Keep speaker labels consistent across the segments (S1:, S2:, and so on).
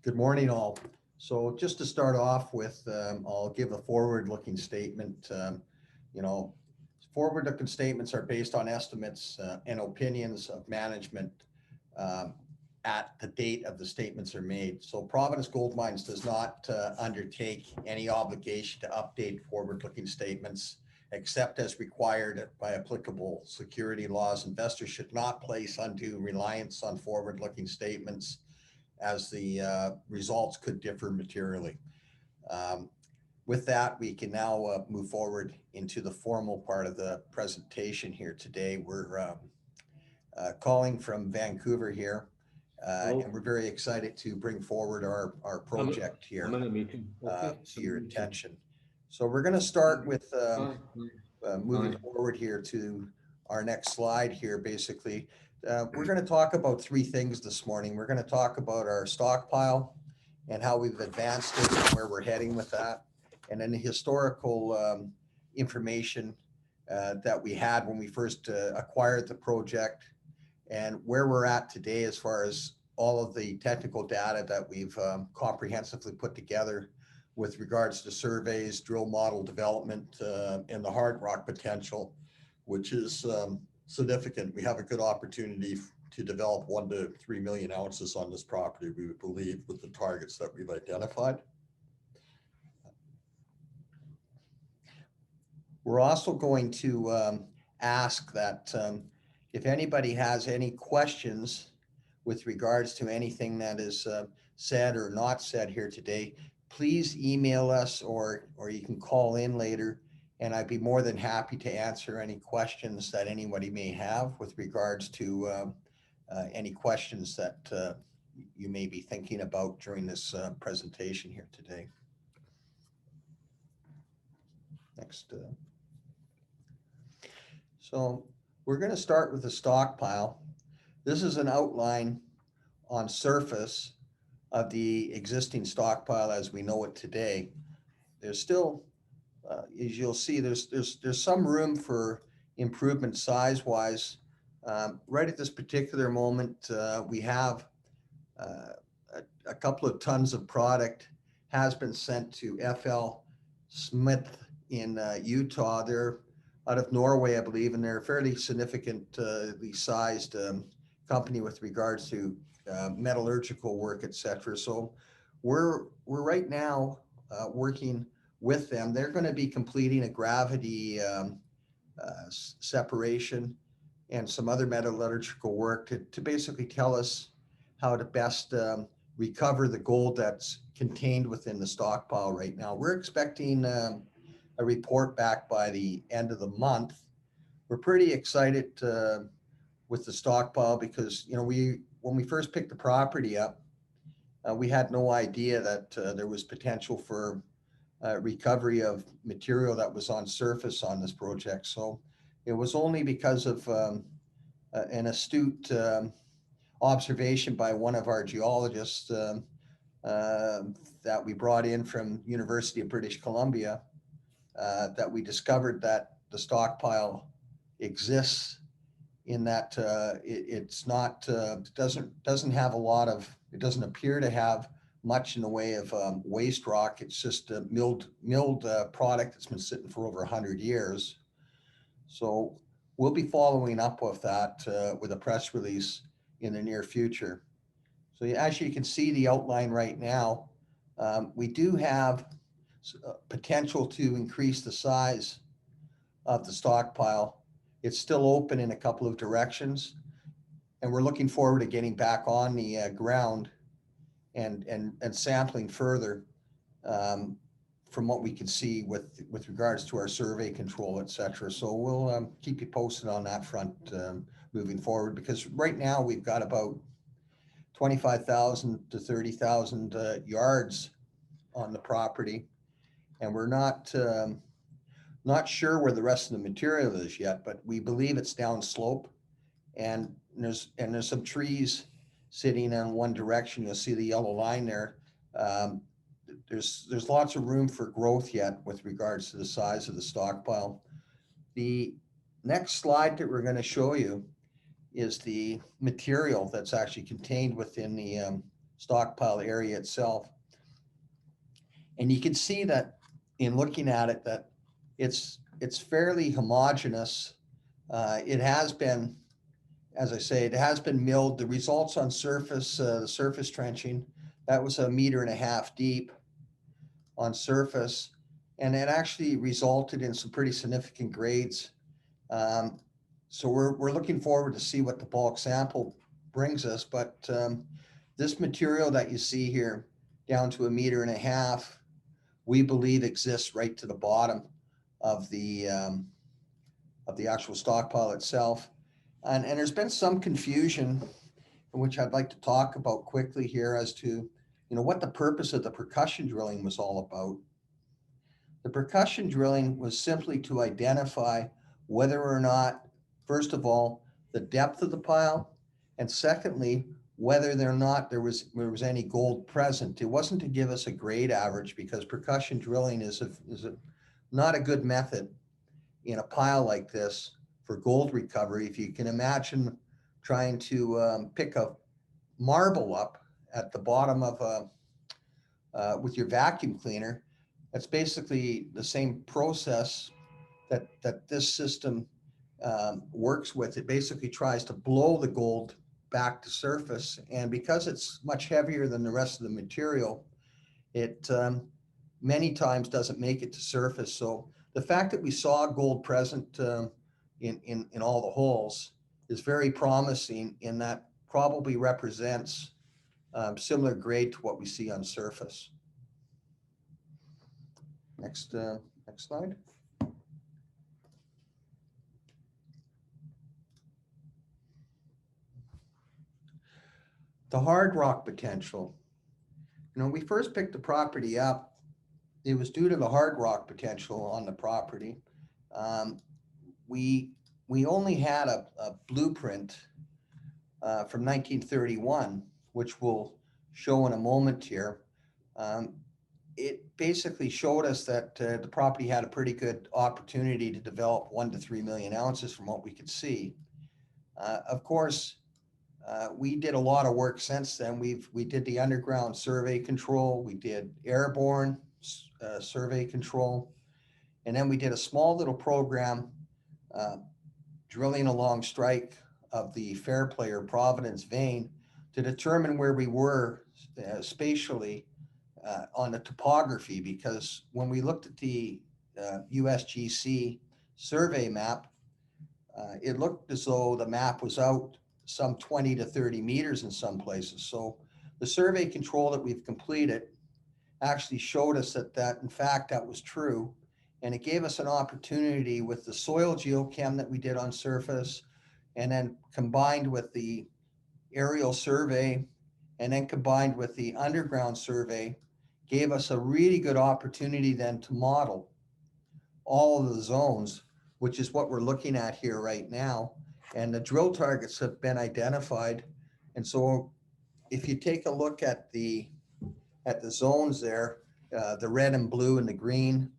S1: Good morning, all. So just to start off with, I'll give a forward-looking statement. You know, Forward-looking statements are based on estimates and opinions of management um, at the date of the statements are made. So Providence Gold Mines does not undertake any obligation to update forward-looking statements except as required by applicable security laws. Investors should not place undue reliance on forward-looking statements as the results could differ materially. With that, we can now move forward into the formal part of the presentation here today. We're calling from Vancouver here, and we're very excited to bring forward our project here
S2: I'm in a meeting. Okay.
S1: to your attention. So we're going to start with
S2: Hi.
S1: moving
S2: Hi.
S1: forward here to our next slide here. Basically, we're going to talk about three things this morning. We're going to talk about our stockpile and how we've advanced it and where we're heading with that. And then the historical information that we had when we first acquired the project and where we're at today as far as all of the technical data that we've comprehensively put together with regards to surveys, drill model development, and the hard rock potential, which is significant. We have a good opportunity to develop 1 to 3 million ounces on this property, we would believe, with the targets that we've identified. We're also going to ask that if anybody has any questions with regards to anything that is said or not said here today, please email us or you can call in later, and I'd be more than happy to answer any questions that anybody may have with regards to any questions that you may be thinking about during this presentation here today. Next. So we're going to start with the stockpile. This is an outline on surface of the existing stockpile as we know it today. There's still, as you'll see, there's some room for improvement size-wise. Right at this particular moment, we have a couple of tons of product has been sent to FL Smith in Utah. They're out of Norway, I believe, and they're a fairly significantly sized company with regards to metallurgical work, etc. So we're right now working with them. They're going to be completing a gravity separation and some other metallurgical work to basically tell us how to best recover the gold that's contained within the stockpile right now. We're expecting a report back by the end of the month. We're pretty excited with the stockpile because, when we first picked the property up, we had no idea that there was potential for recovery of material that was on surface on this project. So it was only because of an astute observation by one of our geologists that we brought in from University of British Columbia that we discovered that the stockpile exists in that it's not doesn't have a lot of, it doesn't appear to have much in the way of waste rock. It's just a milled product that's been sitting for over 100 years. So we'll be following up with that with a press release in the near future. So as you can see the outline right now, we do have potential to increase the size of the stockpile. It's still open in a couple of directions, and we're looking forward to getting back on the ground and sampling further from what we can see with regards to our survey control, etc. So we'll keep you posted on that front moving forward, because right now we've got about 25,000 to 30,000 yards on the property, and we're not sure where the rest of the material is yet, but we believe it's downslope, and there's some trees sitting in one direction. You'll see the yellow line there. There's lots of room for growth yet with regards to the size of the stockpile. The next slide that we're going to show you is the material that's actually contained within stockpile area itself. And you can see that in looking at it that it's fairly homogeneous. It has been, as I say, it has been milled. The results on surface, the surface trenching, that was 1.5 meters deep on surface, and it actually resulted in some pretty significant grades. So we're looking forward to see what the bulk sample brings us. But this material that you see here, down to 1.5 meters, we believe exists right to the bottom of the actual stockpile itself. And there's been some confusion, which I'd like to talk about quickly here, as to what the purpose of the percussion drilling was all about. The percussion drilling was simply to identify whether or not, first of all, the depth of the pile, and secondly, whether or not there was any gold present. It wasn't to give us a grade average, because percussion drilling is not a good method in a pile like this for gold recovery. If you can imagine trying to pick a marble up at the bottom of with your vacuum cleaner, that's basically the same process that this system works with. It basically tries to blow the gold back to surface, and because it's much heavier than the rest of the material, it many times doesn't make it to surface. So the fact that we saw gold present in all the holes is very promising, in that probably represents similar grade to what we see on surface. Next slide. The hard rock potential. We first picked the property up. It was due to the hard rock potential on the property. We only had a blueprint from 1931, which we'll show in a moment here. It basically showed us that the property had a pretty good opportunity to develop 1 to 3 million ounces from what we could see. Of course, we did a lot of work since then. We did the underground survey control, we did airborne survey control, and then we did a small little program drilling along strike of the Fairplay or Providence vein to determine where we were spatially on the topography, because when we looked at the USGC survey map, it looked as though the map was out some 20 to 30 meters in some places. So the survey control that we've completed actually showed us that in fact that was true, and it gave us an opportunity with the soil geochem that we did on surface, and then combined with the aerial survey, and then combined with the underground survey, gave us a really good opportunity then to model all of the zones, which is what we're looking at here right now. And the drill targets have been identified. And so if you take a look at the zones there, the red and blue and the green,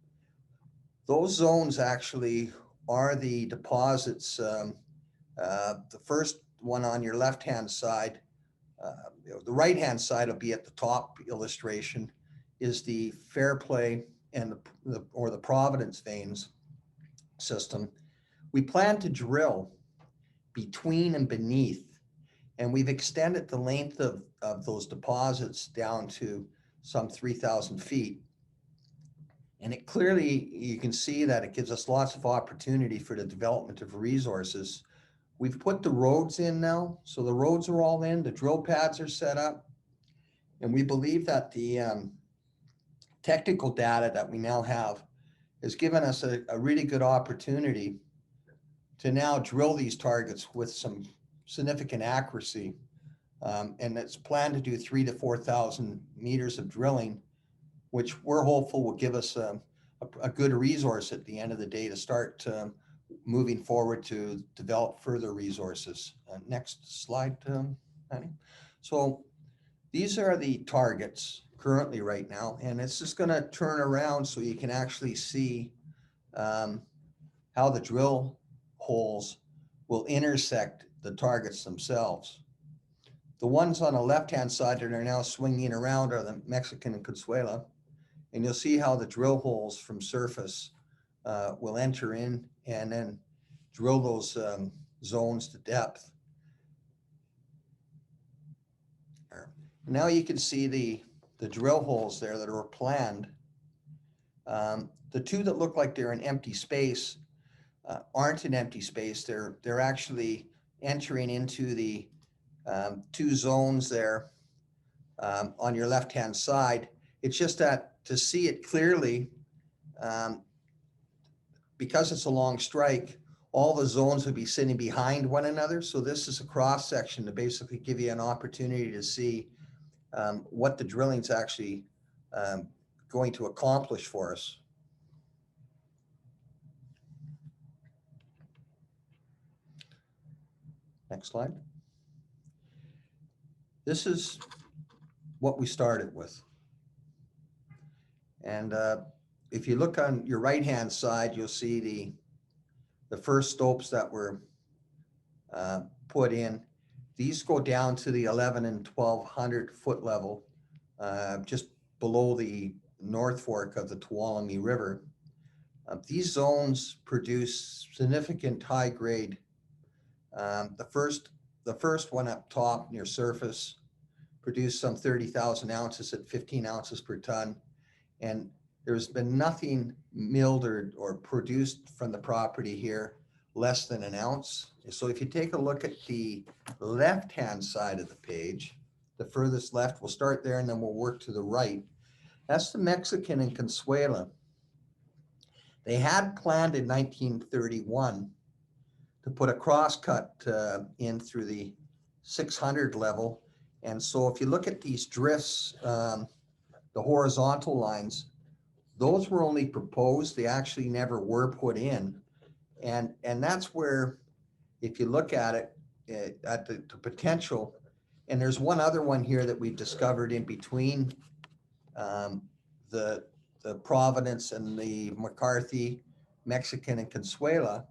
S1: those zones actually are the deposits. The first one on your left-hand side, the right-hand side will be at the top illustration, is the Fairplay and the Providence veins system. We plan to drill between and beneath, and we've extended the length of those deposits down to some 3,000 feet. And it clearly, you can see that it gives us lots of opportunity for the development of resources. We've put the roads in now, so the roads are all in, the drill pads are set up, and we believe that the technical data that we now have has given us a really good opportunity to now drill these targets with some significant accuracy. And it's planned to do 3,000 to 4,000 meters of drilling, which we're hopeful will give us a good resource at the end of the day to start moving forward to develop further resources. Next slide, Annie. So these are the targets currently right now, and it's just going to turn around so you can actually see how the drill holes will intersect the targets themselves. The ones on the left-hand side that are now swinging around are the Mexican and Consuela. And you'll see how the drill holes from surface will enter in and then drill those zones to depth. Now you can see the drill holes there that are planned. The two that look like they're an empty space aren't an empty space. They're actually entering into the two zones there on your left-hand side. It's just that to see it clearly, because it's a long strike, all the zones would be sitting behind one another. So this is a cross section to basically give you an opportunity to see what the drilling's actually going to accomplish for us. Next slide. This is what we started with. And if you look on your right-hand side, you'll see the first stopes that were put in. These go down to the 11 and 1200 foot level, just below the North Fork of the Tuolumne River. These zones produce significant high grade. The first one up top near surface produced some 30,000 ounces at 15 ounces per ton. And there's been nothing milled or produced from the property here less than an ounce. So if you take a look at the left-hand side of the page, the furthest left, we'll start there and then we'll work to the right. That's the Mexican and Consuela. They had planned in 1931 to put a crosscut in through the 600 level. And so if you look at these drifts, the horizontal lines, those were only proposed. They actually never were put in. And that's where, if you look at it, at the potential, and there's one other one here that we've discovered in between the Providence and the McCarthy, Mexican and Consuela.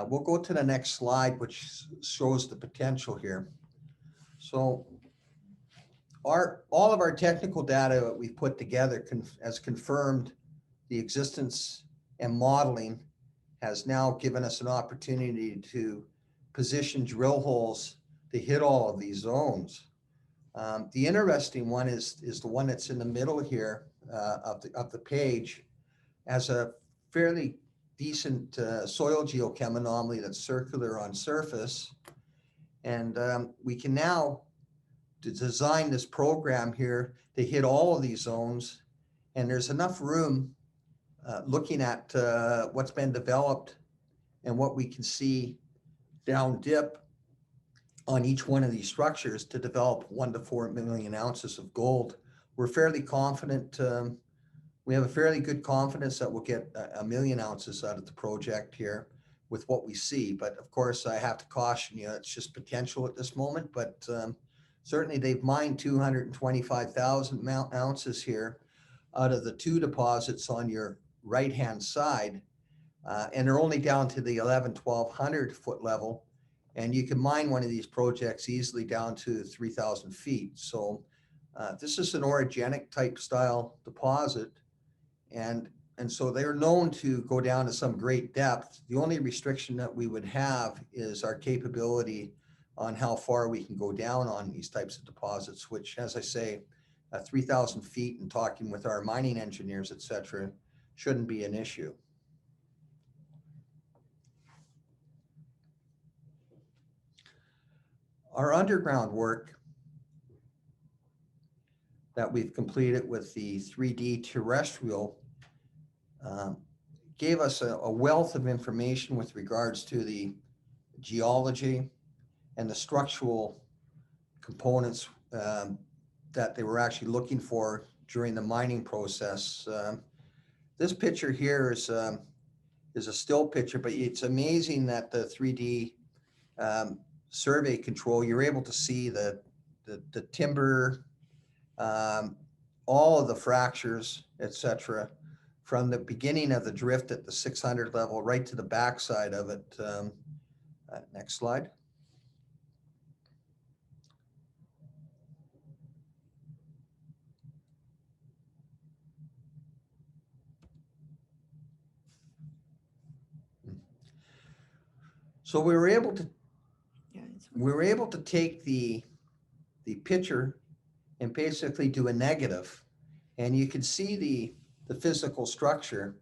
S1: We'll go to the next slide, which shows the potential here. So all of our technical data that we've put together has confirmed the existence and modeling has now given us an opportunity to position drill holes to hit all of these zones. The interesting one is the one that's in the middle here of the page, as a fairly decent soil geochem anomaly that's circular on surface. And we can now design this program here to hit all of these zones. And there's enough room looking at what's been developed and what we can see down dip on each one of these structures to develop 1 to 4 million ounces of gold. We're fairly confident. We have a fairly good confidence that we'll get 1 million ounces out of the project here with what we see. But of course, I have to caution you, it's just potential at this moment. But certainly they've mined 225,000 ounces here out of the two deposits on your right-hand side. And they're only down to the 1,100-1,200 foot level. And you can mine one of these projects easily down to 3,000 feet. So this is an orogenic type style deposit. And so they're known to go down to some great depth. The only restriction that we would have is our capability on how far we can go down on these types of deposits, which, as I say, 3,000 feet and talking with our mining engineers, et cetera, shouldn't be an issue. Our underground work that we've completed with the 3D terrestrial gave us a wealth of information with regards to the geology and the structural components that they were actually looking for during the mining process. This picture here is a still picture, but it's amazing that the 3D survey control, you're able to see the timber, all of the fractures, etc., from the beginning of the drift at the 600 level right to the backside of it. Next slide. So we were able to
S2: Yeah,
S1: take the picture and basically do a negative, and you can see the physical structure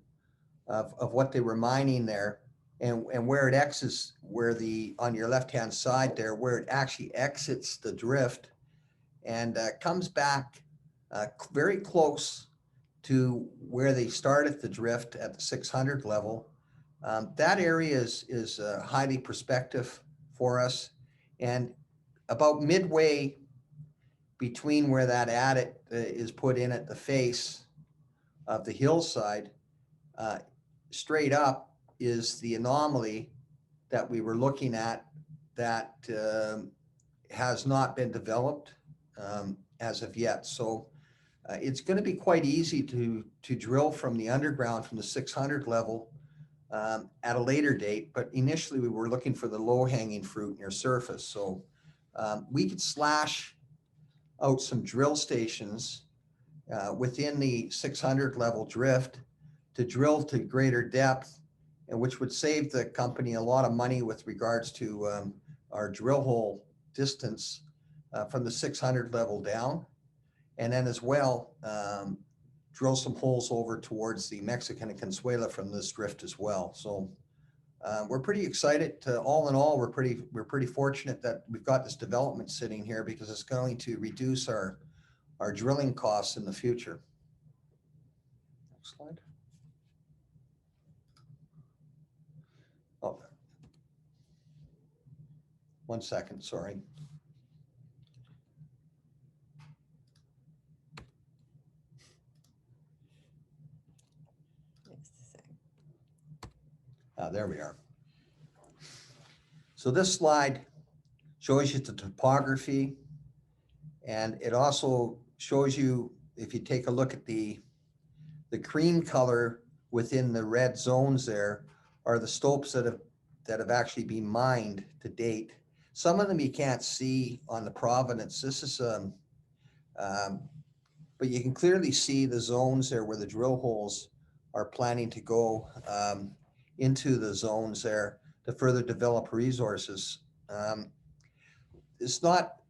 S1: of what they were mining there, and where it exits, where on your left hand side there, where it actually exits the drift and comes back very close to where they started the drift at the 600 level. That area is highly prospective for us, and about midway between where that adit is put in at the face of the hillside, straight up is the anomaly that we were looking at that has not been developed as of yet. So it's going to be quite easy to drill from the underground from the 600 level at a later date, but initially we were looking for the low hanging fruit near surface. So we could slash out some drill stations within the 600 level drift to drill to greater depth, and which would save the company a lot of money with regards to our drill hole distance from the 600 level down. And then as well, drill some holes over towards the Mexican and Consuela from this drift as well. So we're pretty excited. All in all, we're pretty fortunate that we've got this development sitting here, because it's going to reduce our drilling costs in the future. Next slide. Oh, 1 second, sorry. There we are. So this slide shows you the topography, and it also shows you, if you take a look at the cream color within the red zones, there are the stopes that have actually been mined to date. Some of them you can't see on the Providence. This is but you can clearly see the zones there where the drill holes are planning to go into the zones there to further develop resources. It's not,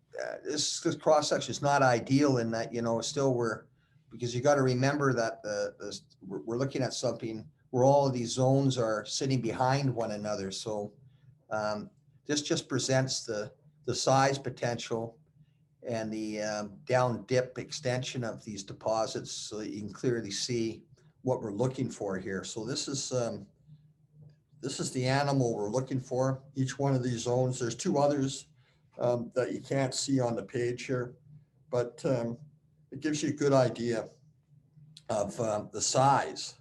S1: this cross section is not ideal in that, still because you got to remember that we're looking at something where all of these zones are sitting behind one another. So this just presents the size potential and the down dip extension of these deposits, so that you can clearly see what we're looking for here. So this is the animal we're looking for. Each one of these zones, there's two others that you can't see on the page here, but it gives you a good idea of the size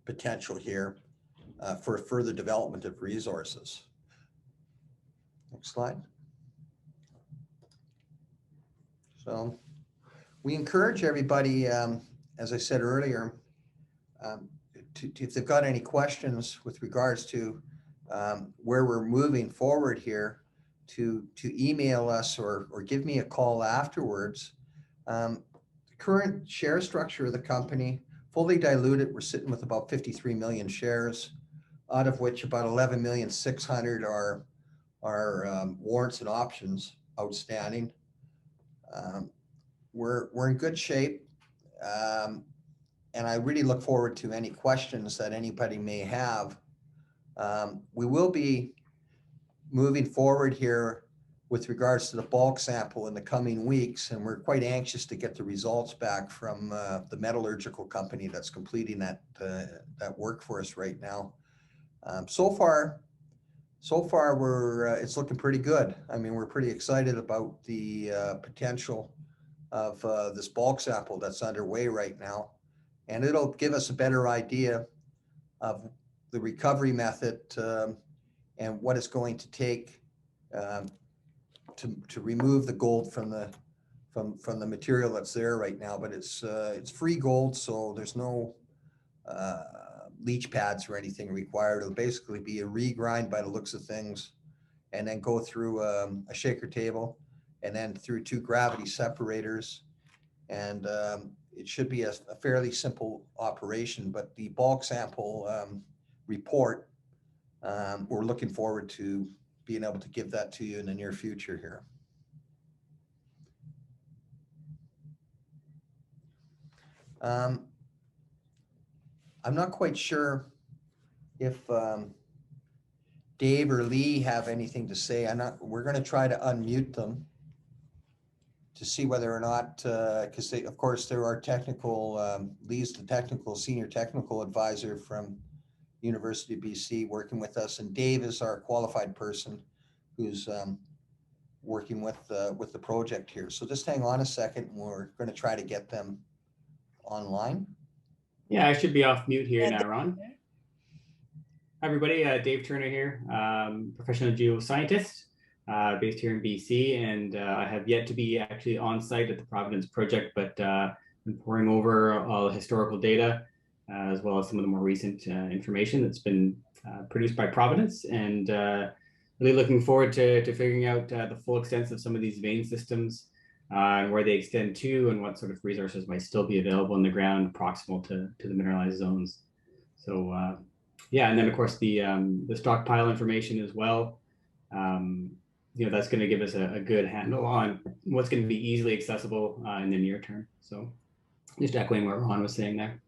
S1: potential here for further development of resources. Next slide. So we encourage everybody, as I said earlier, if they've got any questions with regards to where we're moving forward here, to email us or give me a call afterwards. The current share structure of the company, fully diluted, we're sitting with about 53 million shares, out of which about 11,600,000 are warrants and options outstanding. We're in good shape, and I really look forward to any questions that anybody may have. We will be moving forward here with regards to the bulk sample in the coming weeks, and we're quite anxious to get the results back from the metallurgical company that's completing that work for us right now. So far it's looking pretty good. I mean, we're pretty excited about the potential of this bulk sample that's underway right now, and it'll give us a better idea of the recovery method and what it's going to take to remove the gold from the material that's there right now. But it's free gold, so there's no leach pads or anything required. It'll basically be a regrind by the looks of things, and then go through a shaker table, and then through 2 gravity separators, and it should be a fairly simple operation. But the bulk sample report we're looking forward to being able to give that to you in the near future here. I'm not quite sure if Dave or Lee have anything to say. We're going to try to unmute them to see whether or not, because of course there are technical, Lee's the senior technical advisor from University of BC working with us, and Dave is our qualified person who's working with the project here. So just hang on a second. We're going to try to get them online.
S2: Yeah, I should be off mute here now, Ron. Hi, everybody. Dave Turner here, professional geoscientist based here in BC, and I have yet to be actually on site at the Providence project, but I'm pouring over all the historical data as well as some of the more recent information that's been produced by Providence, and really looking forward to figuring out the full extent of some of these vein systems and where they extend to, and what sort of resources might still be available in the ground proximal to the mineralized zones. So yeah, and then of course the stockpile information as well. That's going to give us a good handle on what's going to be easily accessible in the near term. So just echoing what Ron was saying there.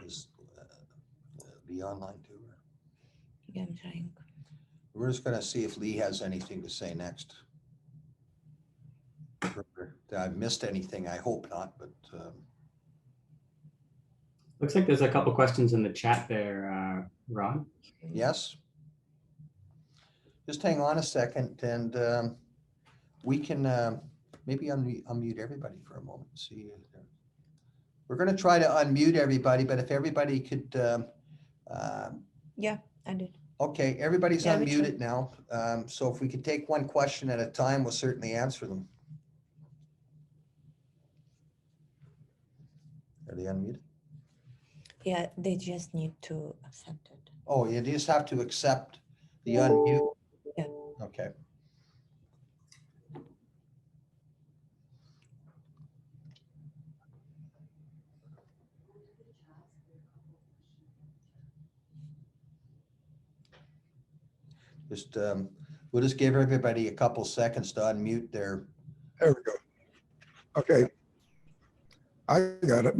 S1: Is Lee online too?
S3: Yeah, I'm trying.
S1: We're just going to see if Lee has anything to say next. I've missed anything. I hope not, but.
S2: Looks like there's a couple questions in the chat there, Ron.
S1: Yes. Just hang on a second, and we can maybe unmute everybody for a moment. See, we're going to try to unmute everybody, but if everybody could.
S3: Yeah, I did.
S1: Okay, everybody's unmuted now. So if we could take one question at a time, we'll certainly answer them. Are they unmuted?
S3: Yeah, they just need to accept it.
S1: Oh, you just have to accept the unmute.
S3: Yeah.
S1: Okay. Just we'll just give everybody a couple seconds to unmute their.
S4: There we go. Okay. I got it.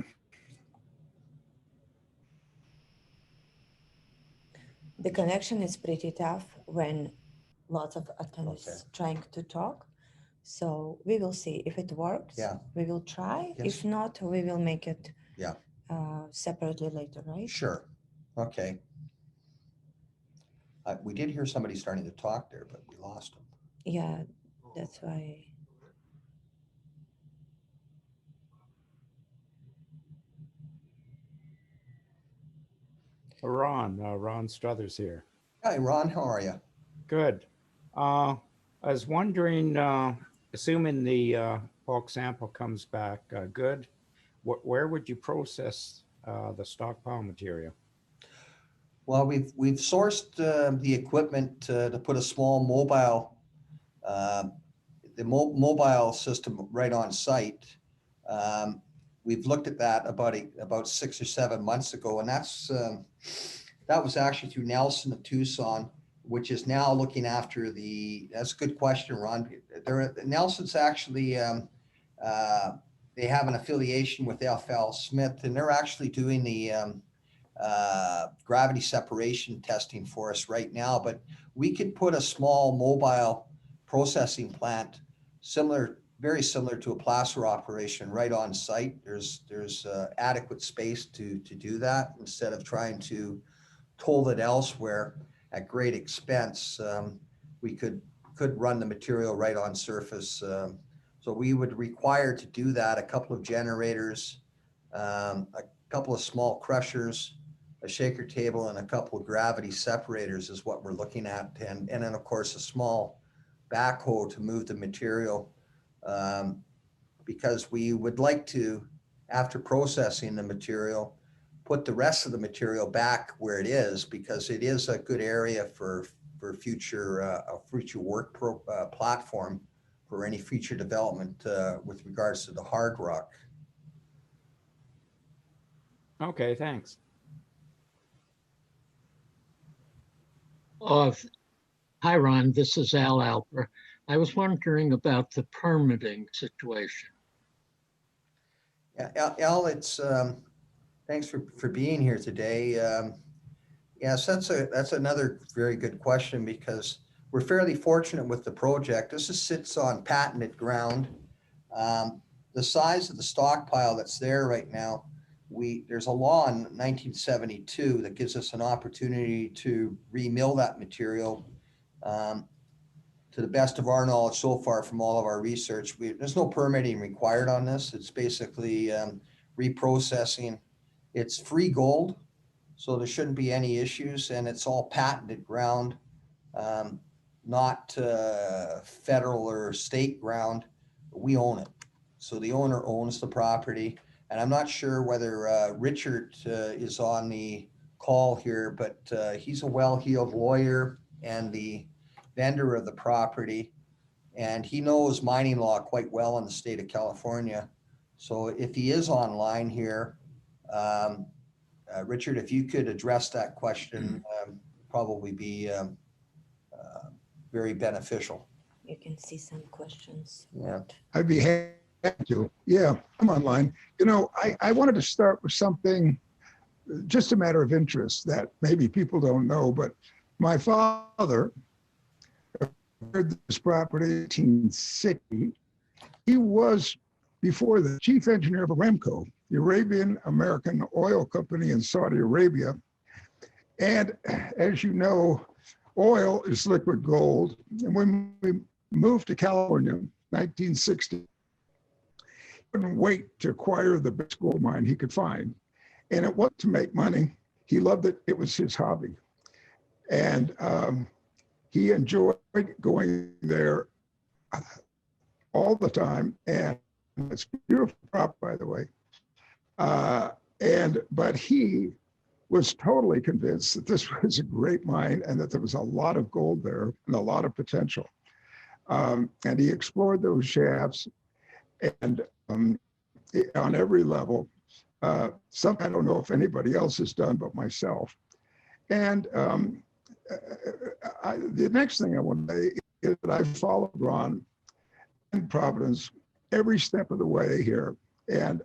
S3: The connection is pretty tough when lots of attendees trying to talk. So we will see if it works.
S1: Yeah.
S3: We will try.
S1: Yes.
S3: If not, we will make it
S1: Yeah.
S3: Separately later, right?
S1: Sure. Okay. We did hear somebody starting to talk there, but we lost them.
S3: Yeah, that's why.
S5: Ron Struthers here.
S1: Hi, Ron. How are you?
S5: Good. I was wondering, assuming the bulk sample comes back good, where would you process the stockpile material?
S1: Well, we've sourced the equipment to put a small mobile, mobile system right on site. We've looked at that about 6 or 7 months ago, and that was actually through Nelson of Tucson, which is now looking after that's a good question, Ron. Nelson's actually, they have an affiliation with FL Smith, and they're actually doing the gravity separation testing for us right now, but we could put a small mobile processing plant very similar to a placer operation right on site. There's adequate space to do that instead of trying to toll it elsewhere at great expense. We could run the material right on surface. So we would require to do that a couple of generators, a couple of small crushers, a shaker table, and a couple of gravity separators is what we're looking at. And then of course a small backhoe to move the material, because we would like to, after processing the material, put the rest of the material back where it is, because it is a good area for future work platform for any future development with regards to the hard rock.
S5: Okay, thanks.
S6: Hi, Ron. This is Al Alper. I was wondering about the permitting situation.
S1: Yeah, Al, it's, thanks for being here today. Yes, that's another very good question because we're fairly fortunate with the project. This sits on patented ground. The size of the stockpile that's there right now, there's a law in 1972 that gives us an opportunity to remill that material. To the best of our knowledge so far from all of our research, there's no permitting required on this. It's basically reprocessing. It's free gold, so there shouldn't be any issues, and it's all patented ground, not federal or state ground. We own it. So the owner owns the property, and I'm not sure whether Richard is on the call here, but he's a well-heeled lawyer and the vendor of the property, and he knows mining law quite well in the state of California. So if he is online here, Richard, if you could address that question, probably be very beneficial.
S3: You can see some questions.
S1: Yeah.
S4: I'd be happy to. Yeah, I'm online. You know, I wanted to start with something, just a matter of interest that maybe people don't know, but my father acquired this property in 1860. He was, before, the chief engineer of Aramco, the Arabian American oil company in Saudi Arabia. And as you know, oil is liquid gold. And when we moved to California in 1960, he couldn't wait to acquire the best gold mine he could find. And it wasn't to make money. He loved it. It was his hobby. And he enjoyed going there all the time. And it's a beautiful prop, by the way. But he was totally convinced that this was a great mine and that there was a lot of gold there and a lot of potential. And he explored those shafts and on every level. Some I don't know if anybody else has done but myself. And the next thing I want to say is that I followed Ron in Providence every step of the way here. And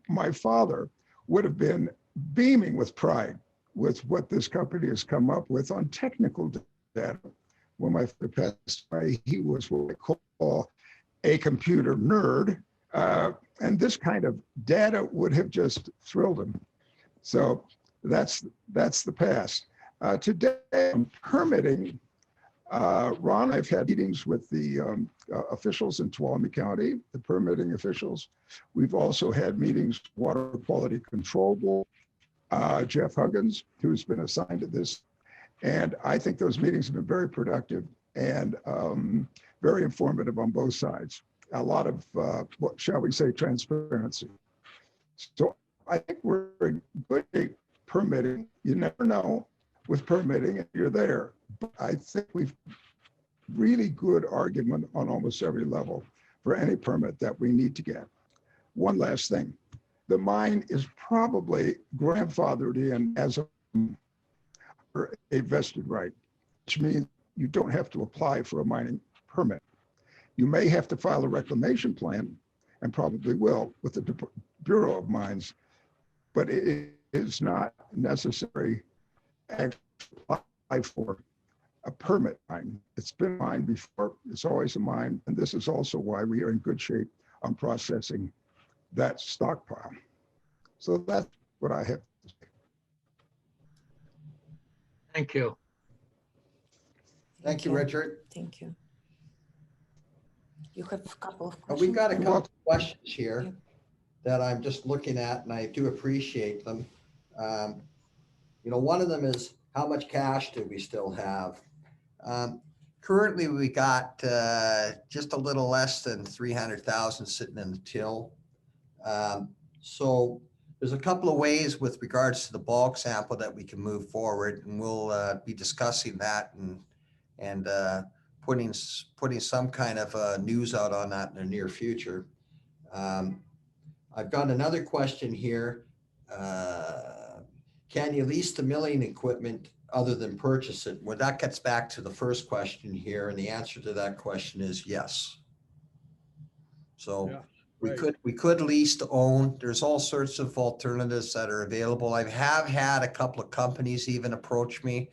S4: my father would have been beaming with pride with what this company has come up with on technical data. When my father passed away, he was what I call a computer nerd. And this kind of data would have just thrilled him. So that's the past. Today, on permitting, Ron, I've had meetings with the officials in Tuolumne County, the permitting officials. We've also had meetings with Water Quality Control Board, Jeff Huggins, who's been assigned to this. And I think those meetings have been very productive and very informative on both sides. A lot of, what shall we say, transparency. So I think we're in good shape permitting. You never know with permitting, you're there. But I think we've really good argument on almost every level for any permit that we need to get. One last thing, the mine is probably grandfathered in as a vested right, which means you don't have to apply for a mining permit. You may have to file a reclamation plan, and probably will, with the Bureau of Mines, but it is not necessary to apply for a permit mine. It's been mined before, it's always a mine, and this is also why we are in good shape on processing that stockpile. So that's what I have to say.
S6: Thank you.
S1: Thank you, Richard.
S3: Thank you. You have a couple of
S1: We've
S3: questions.
S1: got a couple
S4: welcome.
S1: of questions here that I'm just looking at, and I do appreciate them. You know, one of them is, how much cash do we still have? Currently, we got just a little less than 300,000 sitting in the till. So there's a couple of ways with regards to the bulk sample that we can move forward, and we'll be discussing that and putting some kind of news out on that in the near future. I've got another question here. Can you lease the milling equipment other than purchase it? Well, that gets back to the first question here, and the answer to that question is yes. So
S7: Yeah,
S1: we
S7: right.
S1: could lease to own. There's all sorts of alternatives that are available. I have had a couple of companies even approach me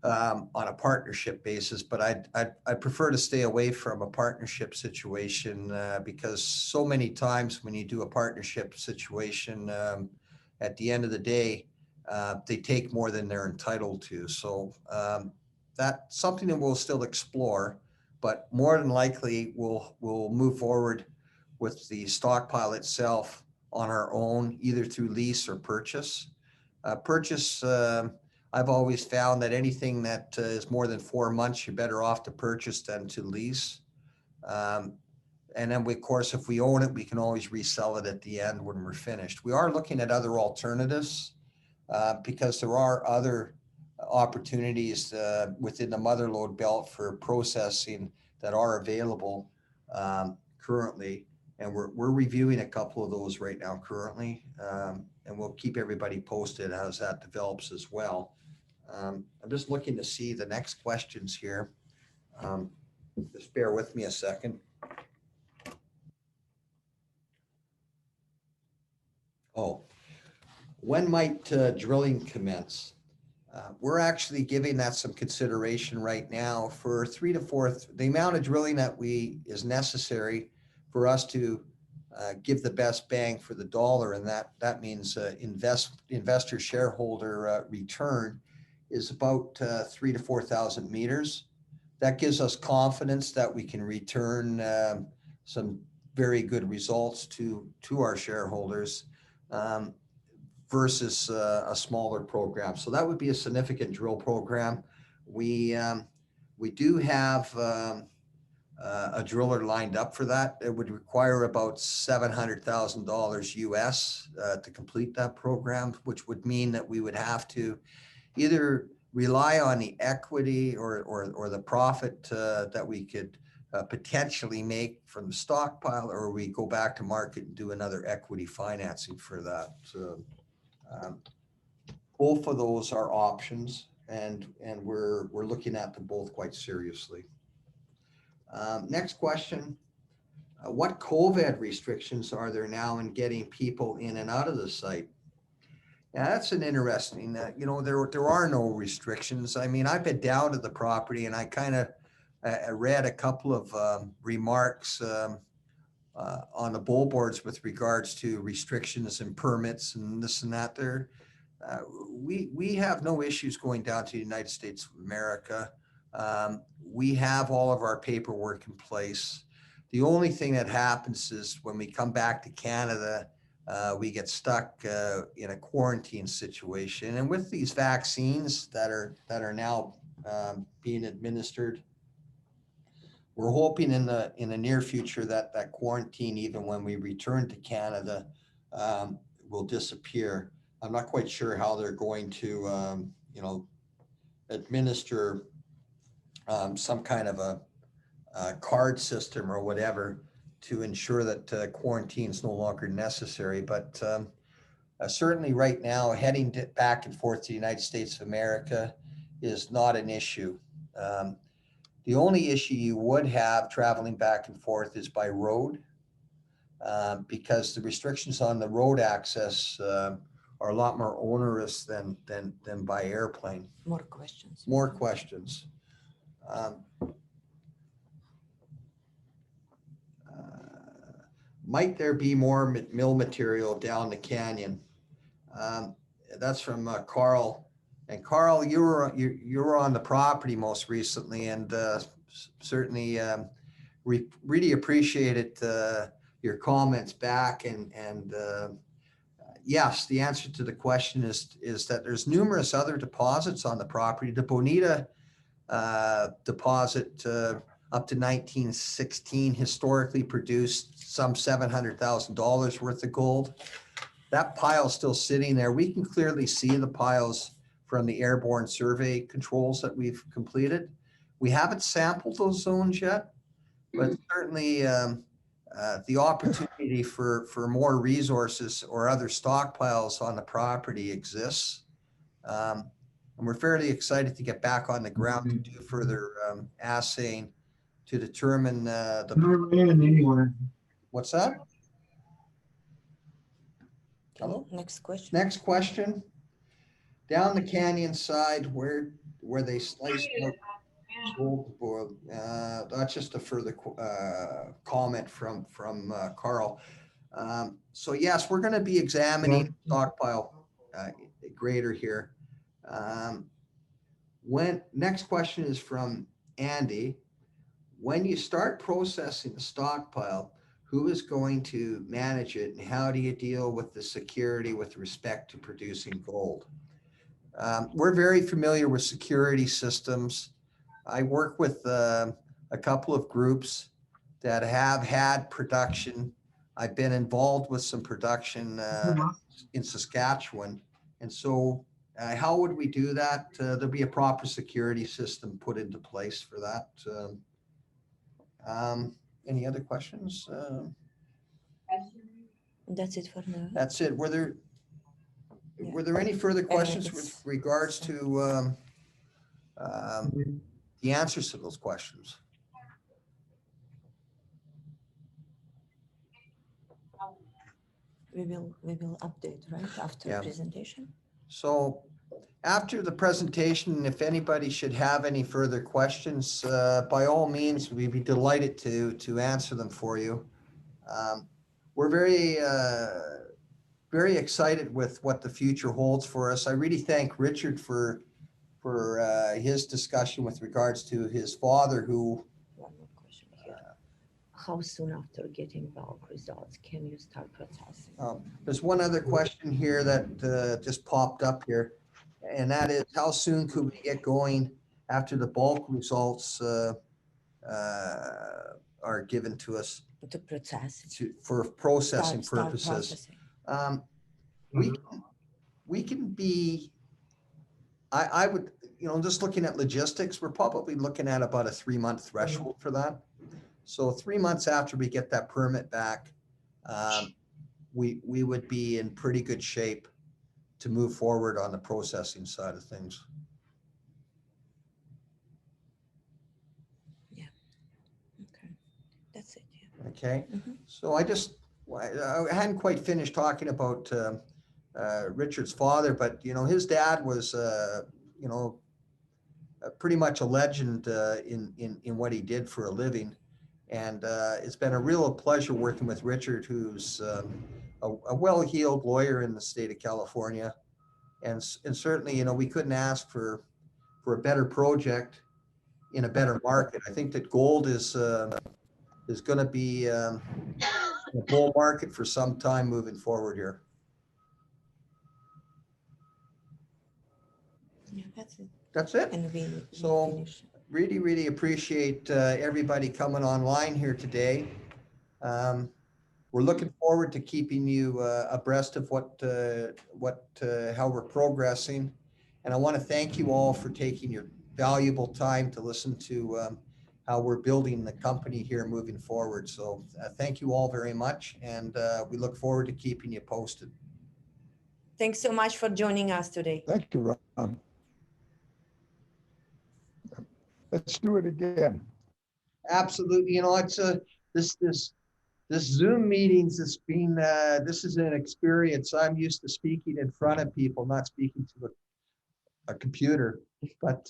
S1: on a partnership basis, but I prefer to stay away from a partnership situation because so many times when you do a partnership situation, at the end of the day, they take more than they're entitled to. So that's something that we'll still explore, but more than likely we'll move forward with the stockpile itself on our own, either through lease or purchase. Purchase, I've always found that anything that is more than 4 months, you're better off to purchase than to lease. And then, of course, if we own it, we can always resell it at the end when we're finished. We are looking at other alternatives because there are other opportunities within the Mother Lode belt for processing that are available currently. And we're reviewing a couple of those right now currently. And we'll keep everybody posted as that develops as well. I'm just looking to see the next questions here. Just bear with me a second. Oh, when might drilling commence? We're actually giving that some consideration right now for 3 to 4, the amount of drilling that is necessary for us to give the best bang for the dollar, and that means investor shareholder return is about 3,000 to 4,000 meters. That gives us confidence that we can return some very good results to our shareholders versus a smaller program. So that would be a significant drill program. We do have a driller lined up for that. It would require about $700,000 US to complete that program, which would mean that we would have to either rely on the equity or the profit that we could potentially make from the stockpile, or we go back to market and do another equity financing for that. So, both of those are options, and we're looking at them both quite seriously. Next question. What Colvette restrictions are there now in getting people in and out of the site? Yeah, that's an interesting, there are no restrictions. I mean, I've been down to the property and I kind of read a couple of remarks on the bullboards with regards to restrictions and permits and this and that. There, we have no issues going down to the United States of America. We have all of our paperwork in place. The only thing that happens is when we come back to Canada, we get stuck in a quarantine situation. And with these vaccines that are now being administered, we're hoping in the near future that quarantine, even when we return to Canada, will disappear. I'm not quite sure how they're going to, administer some kind of a card system or whatever to ensure that quarantine is no longer necessary. But certainly right now, heading back and forth to the United States of America is not an issue. The only issue you would have traveling back and forth is by road, because the restrictions on the road access are a lot more onerous than by airplane.
S3: More questions.
S1: More questions. Might there be more mill material down the canyon? That's from Carl. And Carl, you were on the property most recently, and certainly really appreciated your comments back. And yes, the answer to the question is that there's numerous other deposits on the property. The Bonita deposit up to 1916 historically produced some $700,000 worth of gold. That pile's still sitting there. We can clearly see the piles from the airborne survey controls that we've completed. We haven't sampled those zones yet, but certainly the opportunity for more resources or other stockpiles on the property exists. And we're fairly excited to get back on the ground to do further assaying to determine what's that? Hello?
S3: Next question.
S1: Next question. Down the canyon side where they sliced out gold, that's just a further comment from Carl. So yes, we're going to be examining stockpile grader here. Next question is from Andy. When you start processing the stockpile, who is going to manage it, and how do you deal with the security with respect to producing gold? We're very familiar with security systems. I work with a couple of groups that have had production. I've been involved with some production in Saskatchewan. And so how would we do that? There'll be a proper security system put into place for that. Any other questions?
S3: That's it for now.
S1: That's it. Were there any further questions with regards to the answers to those questions?
S3: We will update right after presentation.
S1: So after the presentation, if anybody should have any further questions, by all means, we'd be delighted to answer them for you. We're very excited with what the future holds for us. I really thank Richard for his discussion with regards to his father, who.
S3: One more question here. How soon after getting bulk results can you start processing?
S1: There's one other question here that just popped up here, and that is, how soon could we get going after the bulk results are given to us?
S3: To process.
S1: For processing
S3: Start
S1: purposes.
S3: processing.
S1: We can be, I would, just looking at logistics, we're probably looking at about a 3-month threshold for that. So 3 months after we get that permit back, we would be in pretty good shape to move forward on the processing side of things.
S3: Yeah. Okay. That's it. Yeah.
S1: Okay. So I hadn't quite finished talking about Richard's father, but his dad was pretty much a legend in what he did for a living, and it's been a real pleasure working with Richard, who's a well-heeled lawyer in the state of California, and certainly we couldn't ask for a better project in a better market. I think that gold is going to be a bull market for some time moving forward here.
S3: Yeah, that's it.
S1: That's it.
S3: And we
S1: So
S3: finish.
S1: really appreciate everybody coming online here today. We're looking forward to keeping you abreast of how we're progressing. And I want to thank you all for taking your valuable time to listen to how we're building the company here moving forward. So thank you all very much. And we look forward to keeping you posted.
S3: Thanks so much for joining us today.
S4: Thank you, Ron. Let's do it again.
S1: Absolutely. It's this Zoom meetings, this is an experience. I'm used to speaking in front of people, not speaking to a computer, but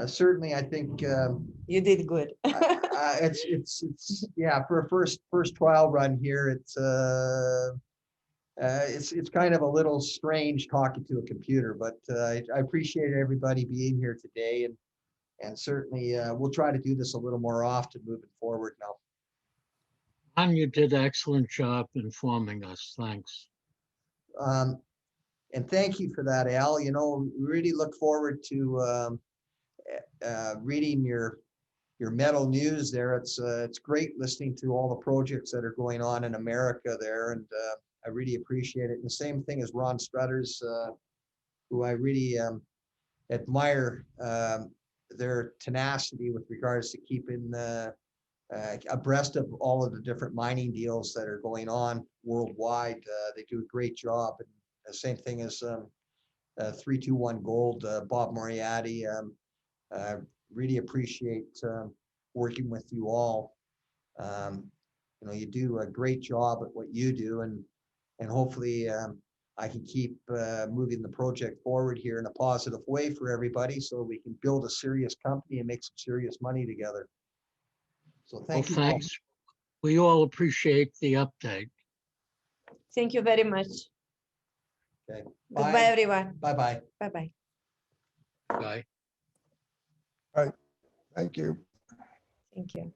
S1: certainly I think
S3: You did good.
S1: it's yeah, for a first trial run here, it's kind of a little strange talking to a computer, but I appreciate everybody being here today, and certainly we'll try to do this a little more often moving forward now.
S6: Ron, you did an excellent job informing us. Thanks.
S1: And thank you for that, Al. We really look forward to reading your metal news there. It's great listening to all the projects that are going on in America there, and I really appreciate it. And the same thing as Ron Struthers, who I really admire their tenacity with regards to keeping abreast of all of the different mining deals that are going on worldwide. They do a great job. And the same thing as 321 Gold, Bob Moriarty. Really appreciate working with you all. You know, you do a great job at what you do, and hopefully I can keep moving the project forward here in a positive way for everybody, so we can build a serious company and make some serious money together. So
S6: Well,
S1: thank you all.
S6: thanks. We all appreciate the update.
S3: Thank you very much.
S1: Okay.
S3: Goodbye,
S1: Bye.
S3: everyone.
S1: Bye-bye.
S3: Bye-bye.
S6: Bye.
S4: Thank you.
S3: Thank you.